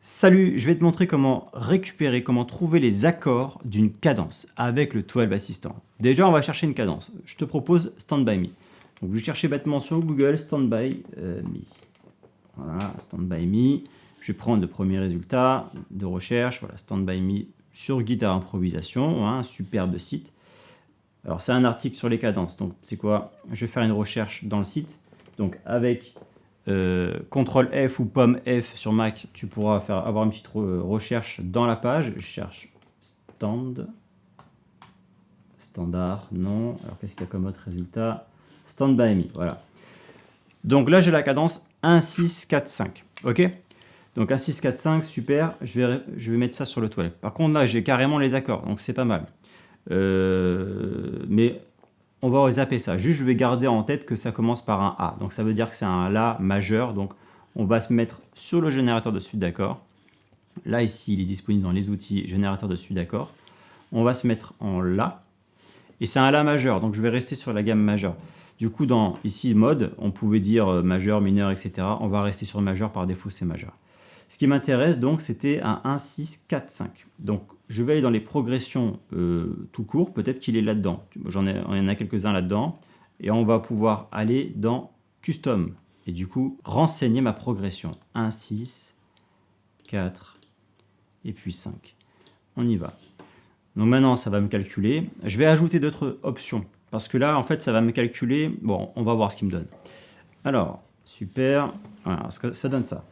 Salut, je vais te montrer comment récupérer, comment trouver les accords d'une cadence avec le 12 Assistant. Déjà, on va chercher une cadence. Je te propose Stand By Me. Donc, je vais chercher bêtement sur Google Stand By Me. Voilà, Stand By Me. Je vais prendre le premier résultat de recherche. Voilà, Stand By Me sur Guitare Improvisation, un superbe site. Alors, c'est un article sur les cadences. Donc, c'est quoi? Je vais faire une recherche dans le site. Donc, avec CTRL F ou pomme F sur Mac, tu pourras avoir une petite recherche dans la page. Je cherche standard, non. Alors qu'est-ce qu'il y a comme autre résultat? Stand by me, voilà. Donc là j'ai la cadence 1, 6, 4, 5. Ok. Donc 1, 6, 4, 5, super. Je vais mettre ça sur le 12. Par contre là j'ai carrément les accords, donc c'est pas mal. Mais on va zapper ça. Juste, je vais garder en tête que ça commence par un A. Donc, ça veut dire que c'est un La majeur. Donc, on va se mettre sur le générateur de suite d'accords. Là, ici, il est disponible dans les outils générateur de suite d'accords. On va se mettre en La. Et c'est un La majeur. Donc, je vais rester sur la gamme majeure. Du coup, dans ici, mode, on pouvait dire majeur, mineur, etc. On va rester sur majeur. Par défaut, c'est majeur. Ce qui m'intéresse, donc, c'était un 1, 6, 4, 5. Donc, je vais aller dans les progressions tout court. Peut-être qu'il est là-dedans. Il y en a quelques-uns là-dedans. Et on va pouvoir aller dans Custom. Et du coup, renseigner ma progression. 1, 6, 4, et puis 5. On y va. Donc maintenant, ça va me calculer. Je vais ajouter d'autres options. Parce que là, en fait, ça va me calculer. Bon, on va voir ce qu'il me donne. Alors, super. Voilà, ça donne ça.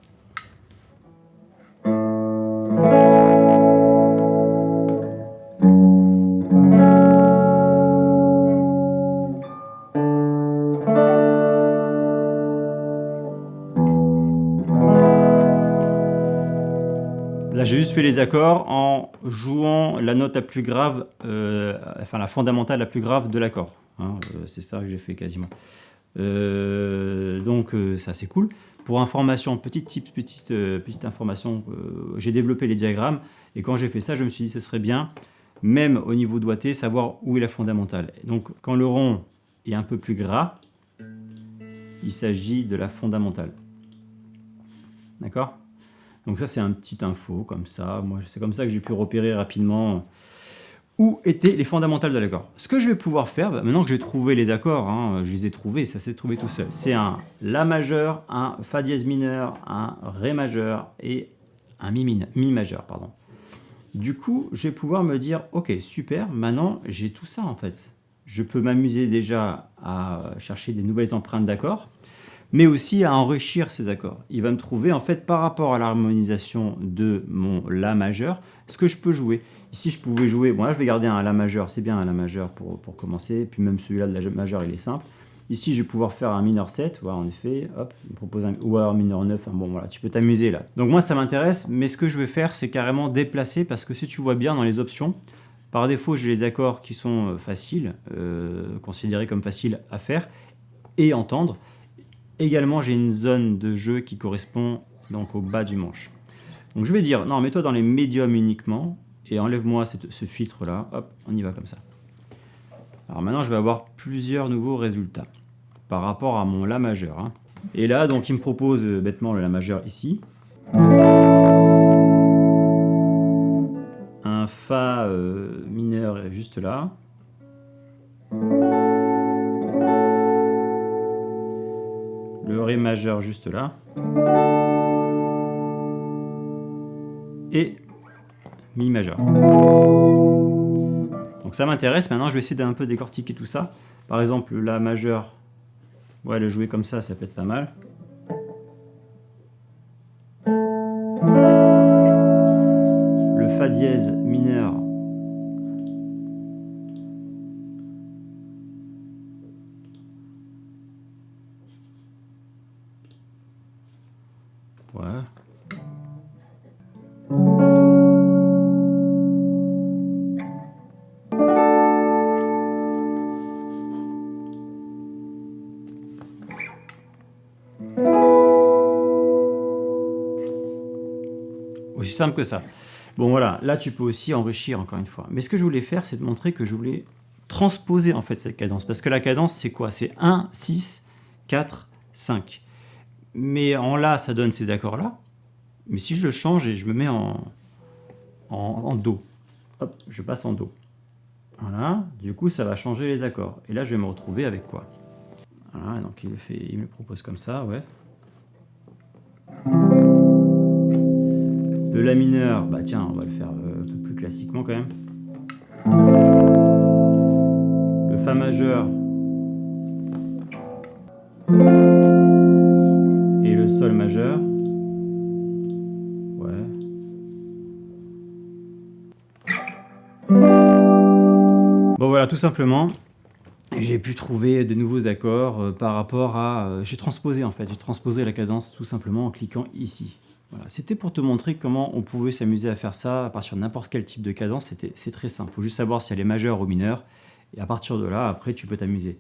Là, j'ai juste fait les accords en jouant la note la plus grave, enfin la fondamentale la plus grave de l'accord. Hein, c'est ça que j'ai fait quasiment. Donc, ça c'est cool. Pour information, petite information, j'ai développé les diagrammes et quand j'ai fait ça, je me suis dit que ce serait bien, même au niveau doigté, savoir où est la fondamentale. Donc, quand le rond est un peu plus gras, il s'agit de la fondamentale. D'accord ? Donc ça, c'est un petit info, comme ça. Moi, c'est comme ça que j'ai pu repérer rapidement où étaient les fondamentales de l'accord. Ce que je vais pouvoir faire, maintenant que j'ai trouvé les accords, hein, je les ai trouvés, ça s'est trouvé tout seul. C'est un La majeur, un Fa dièse mineur, un Ré majeur et un Mi majeur, pardon. Du coup, je vais pouvoir me dire, ok, super, maintenant j'ai tout ça en fait. Je peux m'amuser déjà à chercher des nouvelles empreintes d'accords, mais aussi à enrichir ces accords. Il va me trouver, en fait, par rapport à l'harmonisation de mon La majeur, ce que je peux jouer. Ici, je pouvais jouer, bon là, je vais garder un La majeur, c'est bien un La majeur pour commencer, puis même celui-là de La majeur, il est simple. Ici, je vais pouvoir faire un mineur 7, voilà, en effet, hop, il me propose un, ou alors un mineur 9, hein, bon voilà, tu peux t'amuser là. Donc moi, ça m'intéresse, mais ce que je vais faire, c'est carrément déplacer, parce que si tu vois bien dans les options, par défaut, j'ai les accords qui sont faciles, considérés comme faciles à faire et entendre. Également, j'ai une zone de jeu qui correspond donc au bas du manche. Donc je vais dire, non, mets-toi dans les médiums uniquement et enlève-moi ce filtre-là. Hop, on y va comme ça. Alors maintenant, je vais avoir plusieurs nouveaux résultats par rapport à mon La majeur. Hein. Et là, donc, il me propose bêtement le La majeur ici. Un Fa mineur est juste là. Le Ré majeur juste là. Et Mi majeur. Donc ça m'intéresse. Maintenant, je vais essayer d'un peu décortiquer tout ça. Par exemple, le La majeur, ouais, le jouer comme ça peut être pas mal. Le Fa dièse mineur. Ouais. Aussi simple que ça. Bon voilà, là tu peux aussi enrichir encore une fois. Mais ce que je voulais faire, c'est de montrer que je voulais transposer en fait cette cadence. Parce que la cadence, c'est quoi? C'est 1, 6, 4, 5. Mais en La, ça donne ces accords-là. Mais si je le change et je me mets en Do, hop, je passe en Do. Voilà, du coup ça va changer les accords. Et là je vais me retrouver avec quoi? Voilà, donc il me le propose comme ça, ouais. Le La mineur, bah tiens, on va le faire un peu plus classiquement quand même. Le Fa majeur. Et le Sol majeur. Ouais. Bon voilà, tout simplement, j'ai pu trouver de nouveaux accords par rapport à... j'ai transposé en fait, j'ai transposé la cadence tout simplement en cliquant ici. Voilà. C'était pour te montrer comment on pouvait s'amuser à faire ça à partir de n'importe quel type de cadence. C'est très simple, il faut juste savoir si elle est majeure ou mineure. Et à partir de là, après, tu peux t'amuser.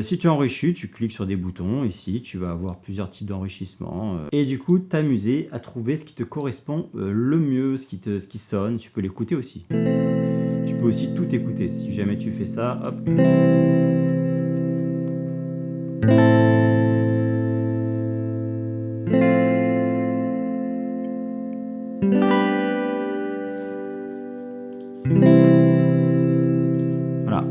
Si tu enrichis, tu cliques sur des boutons. Ici, tu vas avoir plusieurs types d'enrichissement. Et du coup, t'amuser à trouver ce qui te correspond le mieux, ce qui sonne. Tu peux l'écouter aussi. Tu peux aussi tout écouter. Si jamais tu fais ça, hop. Voilà.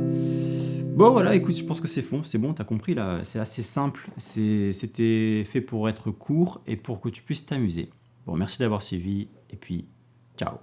Bon voilà, écoute, je pense que c'est bon, t'as compris là, c'est assez simple, c'était fait pour être court et pour que tu puisses t'amuser. Bon, merci d'avoir suivi et puis ciao.